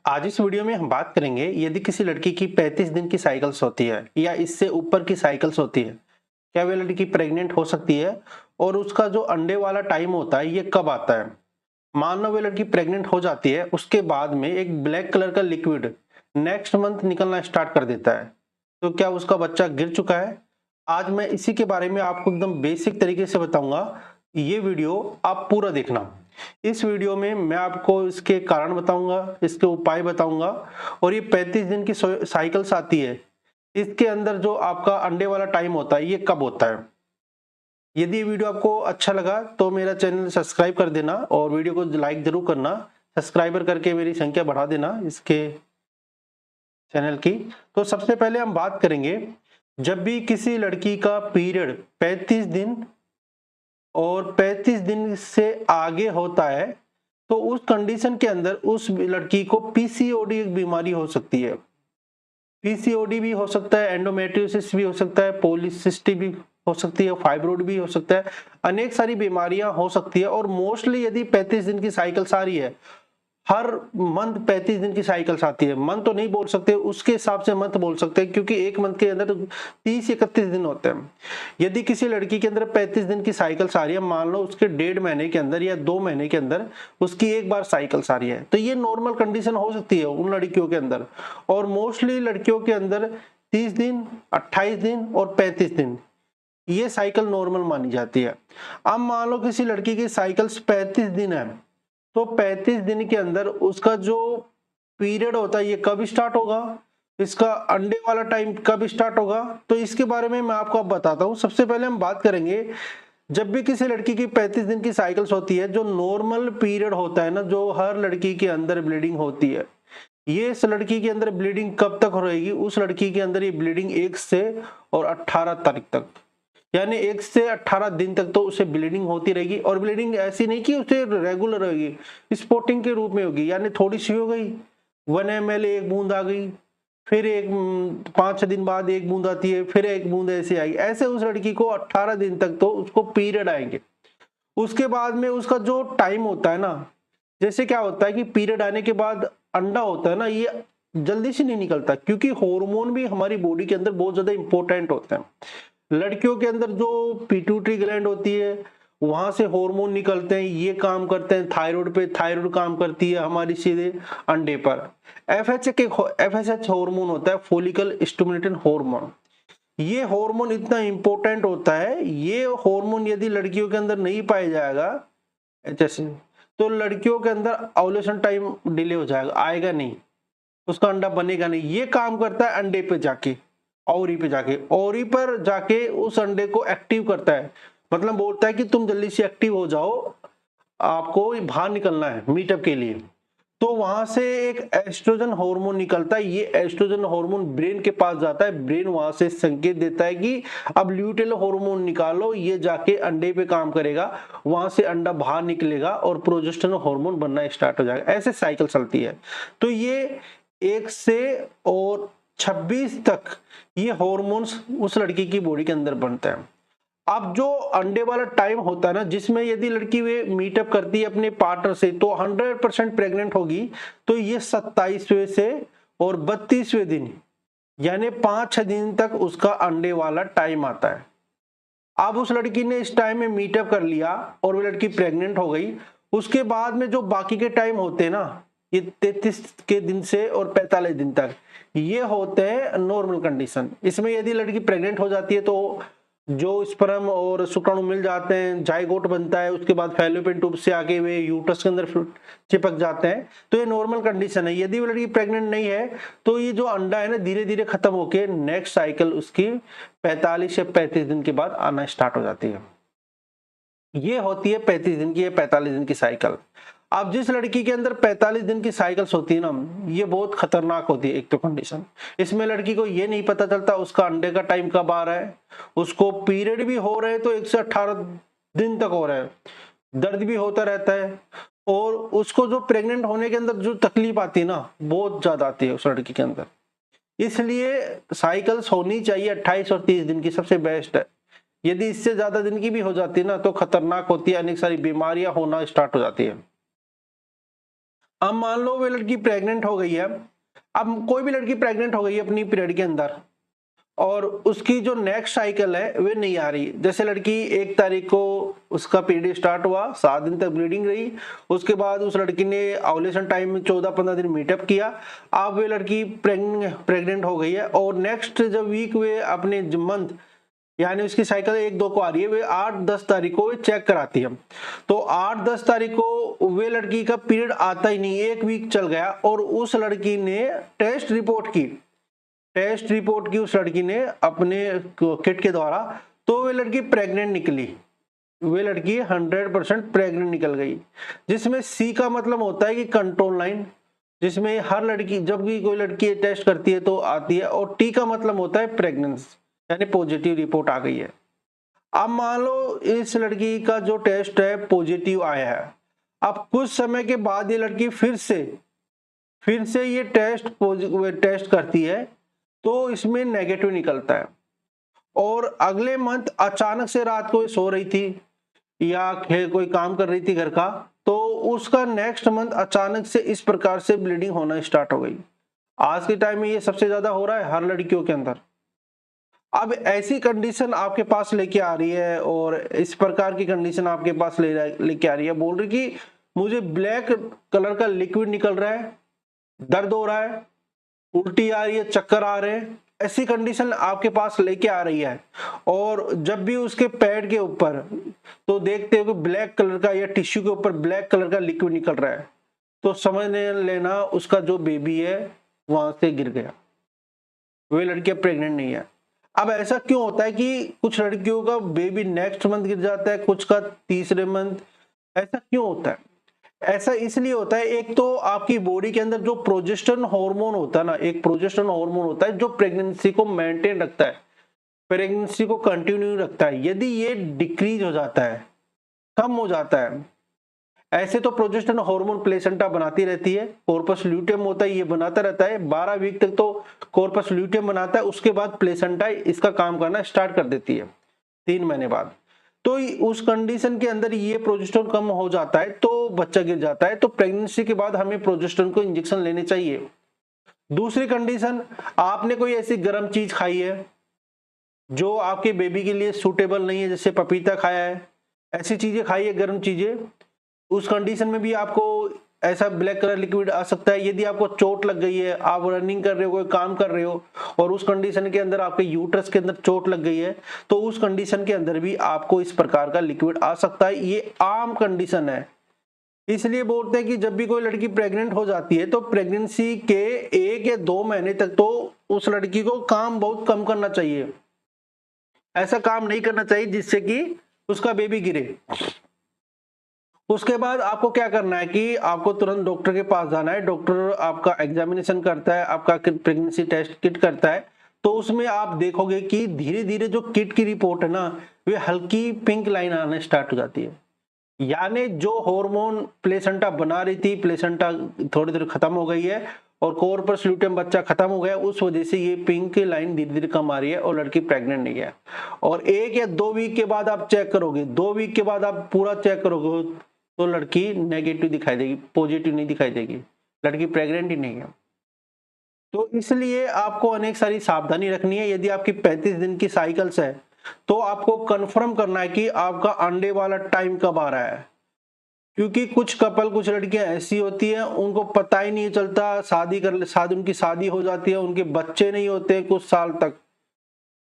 आज इस वीडियो में हम बात करेंगे यदि किसी लड़की की 35 दिन की साइकिल्स होती है या इससे ऊपर की साइकिल्स होती है, क्या वह लड़की प्रेग्नेंट हो सकती है और उसका जो अंडे वाला टाइम होता है ये कब आता है। मान लो वह लड़की प्रेग्नेंट हो जाती है, उसके बाद में एक ब्लैक कलर का लिक्विड नेक्स्ट मंथ निकलना स्टार्ट कर देता है, तो क्या उसका बच्चा गिर चुका है। आज मैं इसी के बारे में आपको एकदम बेसिक तरीके से बताऊंगा। ये वीडियो आप पूरा देखना। इस वीडियो में मैं आपको इसके कारण बताऊंगा, इसके उपाय बताऊंगा और ये 35 दिन की साइकिल्स आती है, इसके अंदर जो आपका अंडे वाला टाइम होता है ये कब होता है। यदि ये वीडियो आपको अच्छा लगा तो मेरा चैनल सब्सक्राइब कर देना और वीडियो को लाइक जरूर करना। सब्सक्राइबर करके मेरी संख्या बढ़ा देना इसके चैनल की। तो सबसे पहले हम बात करेंगे, जब भी किसी लड़की का पीरियड 35 दिन और 35 दिन से आगे होता है तो उस कंडीशन के अंदर उस लड़की को पीसीओडी एक बीमारी हो सकती है। पीसीओडी भी हो सकता है, एंडोमेट्रियोसिस भी हो सकता है, पॉलीसिस्टिक भी हो सकती है, फाइब्रोइड भी हो सकता है। अनेक सारी बीमारियां हो सकती है और मोस्टली यदि 35 दिन की साइकिल्स आ रही है, हर मंथ 35 दिन की साइकिल्स आती है। मंथ तो नहीं बोल सकते, उसके हिसाब से मंथ बोल सकते हैं क्योंकि एक मंथ के अंदर 30-31 दिन होते हैं। यदि किसी लड़की के अंदर 35 दिन की साइकिल्स आ रही है, मान लो उसके 1.5 महीने के अंदर या 2 महीने के अंदर उसकी एक बार साइकिल्स आ रही है, तो ये नॉर्मल कंडीशन हो सकती है उन लड़कियों के अंदर। और मोस्टली लड़कियों के अंदर 30 दिन, 28 दिन और 35 दिन ये साइकिल नॉर्मल मानी जाती है। अब मान लो किसी लड़की की साइकिल्स 35 दिन है, तो 35 दिन के अंदर उसका जो पीरियड होता है ये कब स्टार्ट होगा, इसका अंडे वाला टाइम कब स्टार्ट होगा, तो इसके बारे में मैं आपको अब बताता हूँ। सबसे पहले हम बात करेंगे, जब भी किसी लड़की की 35 दिन की साइकिल्स होती है, जो नॉर्मल पीरियड होता है ना, जो हर लड़की के अंदर ब्लीडिंग होती है, ये इस लड़की के अंदर ब्लीडिंग कब तक रहेगी, उस लड़की के अंदर ये ब्लीडिंग 1 से और 18 तारीख तक, यानी 1 से 18 दिन तक तो उसे ब्लीडिंग होती रहेगी। और ब्लीडिंग ऐसी नहीं कि उसे रेगुलर होगी, स्पॉटिंग के रूप में होगी, यानी थोड़ी सी हो गई 1 ml एक बूंद आ गई, फिर एक 5 दिन बाद एक बूंद आती है, फिर एक बूंद ऐसे आई, ऐसे उस लड़की को 18 दिन तक तो उसको पीरियड आएंगे। उसके बाद में उसका जो टाइम होता है ना, जैसे क्या होता है कि पीरियड आने के बाद अंडा होता है ना, ये जल्दी से नहीं निकलता क्योंकि हार्मोन भी हमारी बॉडी के अंदर बहुत ज्यादा इंपॉर्टेंट होते हैं। लड़कियों के अंदर जो पिट्यूटरी ग्लैंड होती है वहां से हार्मोन निकलते हैं, ये काम करते हैं थायराइड पे, थायराइड काम करती है हमारी सीधे अंडे पर। एफएसएच हार्मोन होता है, फॉलिकल स्टिमुलेटिंग हार्मोन। ये हार्मोन इतना इंपॉर्टेंट होता है, ये हार्मोन यदि लड़कियों के अंदर नहीं पाया जाएगा जैसे, तो लड़कियों के अंदर ओव्यूलेशन टाइम डिले हो जाएगा, आएगा नहीं, उसका अंडा बनेगा नहीं। ये काम करता है अंडे पे जाके, ओवरी पे जाके, ओवरी पर जाके उस अंडे को एक्टिव करता है, मतलब बोलता है कि तुम जल्दी से एक्टिव हो जाओ, आपको बाहर निकलना है मीटअप के लिए। तो वहां से एक एस्ट्रोजन हार्मोन निकलता है, ये एस्ट्रोजन हार्मोन ब्रेन के पास जाता है, ब्रेन वहां से संकेत देता है कि अब ल्यूटेल हार्मोन निकालो, ये जाके अंडे पे काम करेगा, वहां से अंडा बाहर निकलेगा और प्रोजेस्टेरोन हार्मोन बनना स्टार्ट हो जाएगा। ऐसे साइकिल चलती है। तो ये 1 से और 26 तक ये हार्मोन्स उस लड़की की बॉडी के अंदर बनते हैं। अब जो अंडे वाला टाइम होता है ना, जिसमें यदि लड़की वे मीटअप करती है अपने पार्टनर से तो 100% प्रेग्नेंट होगी, तो ये 27वें से और 32वें दिन, यानी 5-6 दिन तक उसका अंडे वाला टाइम आता है। अब उस लड़की ने इस टाइम में मीटअप कर लिया और वो लड़की प्रेग्नेंट हो गई, उसके बाद में जो बाकी के टाइम होते हैं ना, ये 33 के दिन से और 45 दिन तक, ये होते हैं नॉर्मल कंडीशन। इसमें यदि लड़की प्रेग्नेंट हो जाती है तो जो स्पर्म और शुक्राणु मिल जाते हैं, जाइगोट बनता है, उसके बाद फैलोपियन ट्यूब से आगे वे यूट्रस के अंदर चिपक जाते हैं, तो ये नॉर्मल कंडीशन है। यदि वो लड़की प्रेग्नेंट नहीं है तो ये जो अंडा है ना धीरे धीरे खत्म होके नेक्स्ट साइकिल उसकी 45 या 35 दिन के बाद आना स्टार्ट हो जाती है। ये होती है 35 दिन की या 45 दिन की साइकिल। अब जिस लड़की के अंदर 45 दिन की साइकिल्स होती है ना, ये बहुत खतरनाक होती है। एक तो कंडीशन, इसमें लड़की को ये नहीं पता चलता उसका अंडे का टाइम कब आ रहा है, उसको पीरियड भी हो रहे हैं तो 1 से 18 दिन तक हो रहा है, दर्द भी होता रहता है, और उसको जो प्रेग्नेंट होने के अंदर जो तकलीफ आती है ना, बहुत ज्यादा आती है उस लड़की के अंदर। इसलिए साइकिल्स होनी चाहिए 28 और 30 दिन की, सबसे बेस्ट है। यदि इससे ज्यादा दिन की भी हो जाती है ना तो खतरनाक होती है, अनेक सारी बीमारियां होना स्टार्ट हो जाती है। अब मान लो वो लड़की प्रेग्नेंट हो गई है। अब कोई भी लड़की प्रेग्नेंट हो गई है अपनी पीरियड के अंदर, और उसकी जो नेक्स्ट साइकिल है वे नहीं आ रही। जैसे लड़की 1 तारीख को उसका पीरियड स्टार्ट हुआ, 7 दिन तक ब्लीडिंग रही, उसके बाद उस लड़की ने ओव्यूलेशन टाइम में 14-15 दिन मीटअप किया। अब वे लड़की प्रेग्नेंट हो गई है, और नेक्स्ट जब वीक वे अपने मंथ यानी उसकी साइकिल 1-2 को आ रही है, वे 8-10 तारीख को वे चेक कराती है। तो 8-10 तारीख को वे लड़की का पीरियड आता ही नहीं, 1 वीक चल गया, और उस लड़की ने टेस्ट रिपोर्ट की उस लड़की ने अपने किट के द्वारा, तो वे लड़की प्रेग्नेंट निकली। वे लड़की 100% प्रेग्नेंट निकल गई, जिसमें सी का मतलब होता है कि कंट्रोल लाइन, जिसमें हर लड़की जब भी कोई लड़की टेस्ट करती है तो आती है, और टी का मतलब होता है प्रेगनेंसी, यानी पॉजिटिव रिपोर्ट आ गई है। अब मान लो इस लड़की का जो टेस्ट है पॉजिटिव आया है। अब कुछ समय के बाद ये लड़की फिर से ये टेस्ट करती है, तो इसमें नेगेटिव निकलता है। और अगले मंथ अचानक से रात को सो रही थी या कोई काम कर रही थी घर का, तो उसका नेक्स्ट मंथ अचानक से इस प्रकार से ब्लीडिंग होना स्टार्ट हो गई। आज के टाइम में ये सबसे ज्यादा हो रहा है हर लड़कियों के अंदर। अब ऐसी कंडीशन आपके पास लेके आ रही है, और इस प्रकार की कंडीशन आपके पास लेके आ रही है, बोल रही कि मुझे ब्लैक कलर का लिक्विड निकल रहा है, दर्द हो रहा है, उल्टी आ रही है, चक्कर आ रहे हैं, ऐसी कंडीशन आपके पास लेके आ रही है। और जब भी उसके पैड के ऊपर तो देखते हो कि ब्लैक कलर का या टिश्यू के ऊपर ब्लैक कलर का लिक्विड निकल रहा है, तो समझ लेना उसका जो बेबी है वहां से गिर गया, वे लड़कियां प्रेग्नेंट नहीं है। अब ऐसा क्यों होता है कि कुछ लड़कियों का बेबी नेक्स्ट मंथ गिर जाता है, कुछ का तीसरे मंथ, ऐसा क्यों होता है? ऐसा इसलिए होता है, एक तो आपकी बॉडी के अंदर जो प्रोजेस्टेरोन हार्मोन होता है ना, एक प्रोजेस्टेरोन हार्मोन होता है जो प्रेगनेंसी को मेंटेन रखता है, प्रेगनेंसी को कंटिन्यू रखता है। यदि ये डिक्रीज हो जाता है, कम हो जाता है, ऐसे तो प्रोजेस्टेरोन हार्मोन प्लेसेंटा बनाती रहती है, कॉर्पस ल्यूटियम होता है ये बनाता रहता है, 12 वीक तक तो कॉर्पस ल्यूटियम बनाता है, उसके बाद प्लेसेंटा इसका काम करना स्टार्ट कर देती है 3 महीने बाद। तो उस कंडीशन के अंदर ये प्रोजेस्टेरोन कम हो जाता है तो बच्चा गिर जाता है, तो प्रेगनेंसी के बाद हमें प्रोजेस्टेरोन को इंजेक्शन लेने चाहिए। दूसरी कंडीशन, आपने कोई ऐसी गर्म चीज खाई है जो आपके बेबी के लिए सूटेबल नहीं है, जैसे पपीता खाया है, ऐसी चीजें खाई है गर्म चीजें, उस कंडीशन में भी आपको ऐसा ब्लैक कलर लिक्विड आ सकता है। यदि आपको चोट लग गई है, आप रनिंग कर रहे हो, कोई काम कर रहे हो, और उस कंडीशन के अंदर आपके यूट्रस के अंदर चोट लग गई है, तो उस कंडीशन के अंदर भी आपको इस प्रकार का लिक्विड आ सकता है। ये आम कंडीशन है, इसलिए बोलते हैं कि जब भी कोई लड़की प्रेग्नेंट हो जाती है तो प्रेगनेंसी के 1 या 2 महीने तक तो उस लड़की को काम बहुत कम करना चाहिए, ऐसा काम नहीं करना चाहिए जिससे कि उसका बेबी गिरे। उसके बाद आपको क्या करना है कि आपको तुरंत डॉक्टर के पास जाना है। डॉक्टर आपका एग्जामिनेशन करता है, आपका प्रेगनेंसी टेस्ट किट करता है, तो उसमें आप देखोगे कि धीरे धीरे जो किट की रिपोर्ट है ना, वे हल्की पिंक लाइन आने स्टार्ट हो जाती है, यानी जो हार्मोन प्लेसेंटा बना रही थी, प्लेसेंटा थोड़ी देर खत्म हो गई है और कॉर्पस ल्यूटियम बच्चा खत्म हो गया, उस वजह से ये पिंक लाइन धीरे धीरे कम आ रही है और लड़की प्रेग्नेंट नहीं है। और 1 या 2 वीक के बाद आप चेक करोगे, 2 वीक के बाद आप पूरा चेक करोगे तो लड़की नेगेटिव दिखाई देगी, पॉजिटिव नहीं दिखाई देगी, लड़की प्रेग्नेंट ही नहीं है। तो इसलिए आपको अनेक सारी सावधानी रखनी है। यदि आपकी 35 दिन की साइकिल्स है तो आपको कंफर्म करना है कि आपका अंडे वाला टाइम कब आ रहा है, क्योंकि कुछ लड़कियां ऐसी होती हैं उनको पता ही नहीं चलता, उनकी शादी हो जाती है, उनके बच्चे नहीं होते कुछ साल तक,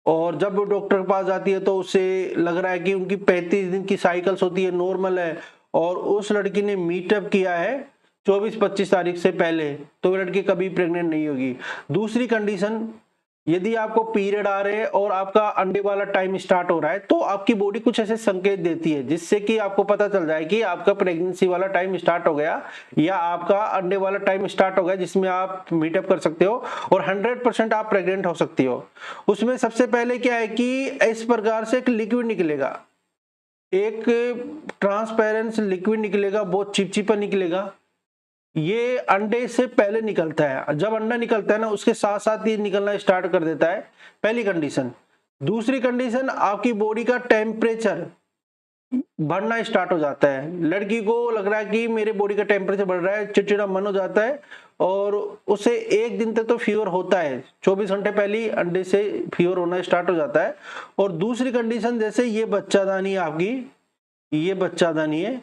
और जब वो डॉक्टर के पास जाती है तो उसे लग रहा है कि उनकी 35 दिन की साइकिल्स होती है, नॉर्मल है, और उस लड़की ने मीटअप किया है 24-25 तारीख से पहले, तो वो लड़की कभी प्रेग्नेंट नहीं होगी। दूसरी कंडीशन, यदि आपको पीरियड आ रहे हैं और आपका अंडे वाला टाइम स्टार्ट हो रहा है तो आपकी बॉडी कुछ ऐसे संकेत देती है जिससे कि आपको पता चल जाए कि आपका प्रेगनेंसी वाला टाइम स्टार्ट हो गया या आपका अंडे वाला टाइम स्टार्ट हो गया, जिसमें आप मीटअप कर सकते हो और 100% आप प्रेग्नेंट हो सकती हो। उसमें सबसे पहले क्या है कि इस प्रकार से एक लिक्विड निकलेगा, एक ट्रांसपेरेंट लिक्विड निकलेगा, बहुत चिपचिपा निकलेगा, ये अंडे से पहले निकलता है। जब अंडा निकलता है ना, उसके साथ साथ ये निकलना स्टार्ट कर देता है, पहली कंडीशन। दूसरी कंडीशन, आपकी बॉडी का टेम्परेचर बढ़ना स्टार्ट हो जाता है। लड़की को लग रहा है कि मेरे बॉडी का टेम्परेचर बढ़ रहा है, चिड़चिड़ा मन हो जाता है और उसे 1 दिन तक तो फीवर होता है। 24 घंटे पहले ही अंडे से फीवर होना स्टार्ट हो जाता है। और दूसरी कंडीशन, जैसे ये बच्चादानी है आपकी, ये बच्चादानी है,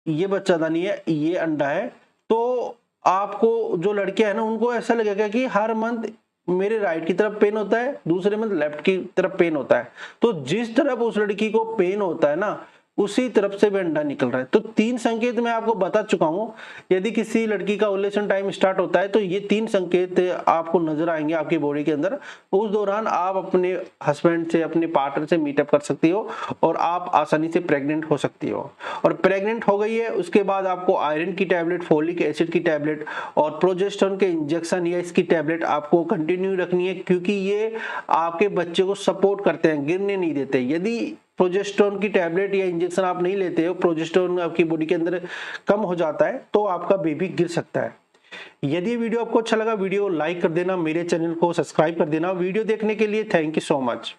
ये बच्चादानी है, ये अंडा है। तो आपको जो लड़कियां है ना, उनको ऐसा लगेगा कि हर मंथ मेरे राइट की तरफ पेन होता है, दूसरे मंथ लेफ्ट की तरफ पेन होता है। तो जिस तरफ उस लड़की को पेन होता है ना, उसी तरफ से भी अंडा निकल रहा है। तो 3 संकेत मैं आपको बता चुका हूं। यदि किसी लड़की का ओव्यूलेशन टाइम स्टार्ट होता है तो ये 3 संकेत आपको नजर आएंगे आपकी बॉडी के अंदर। उस दौरान आप अपने हस्बैंड से, अपने पार्टनर से मीटअप कर सकती हो और आप आसानी से प्रेग्नेंट हो सकती हो। और प्रेग्नेंट हो गई है, उसके बाद आपको आयरन की टैबलेट, फोलिक एसिड की टैबलेट और प्रोजेस्टेरोन के इंजेक्शन या इसकी टैबलेट आपको कंटिन्यू रखनी है, क्योंकि ये आपके बच्चे को सपोर्ट करते हैं, गिरने नहीं देते। यदि प्रोजेस्टेरोन की टैबलेट या इंजेक्शन आप नहीं लेते हो, प्रोजेस्टेरोन आपकी बॉडी के अंदर कम हो जाता है, तो आपका बेबी गिर सकता है। यदि वीडियो आपको अच्छा लगा, वीडियो को लाइक कर देना, मेरे चैनल को सब्सक्राइब कर देना। वीडियो देखने के लिए थैंक यू सो मच।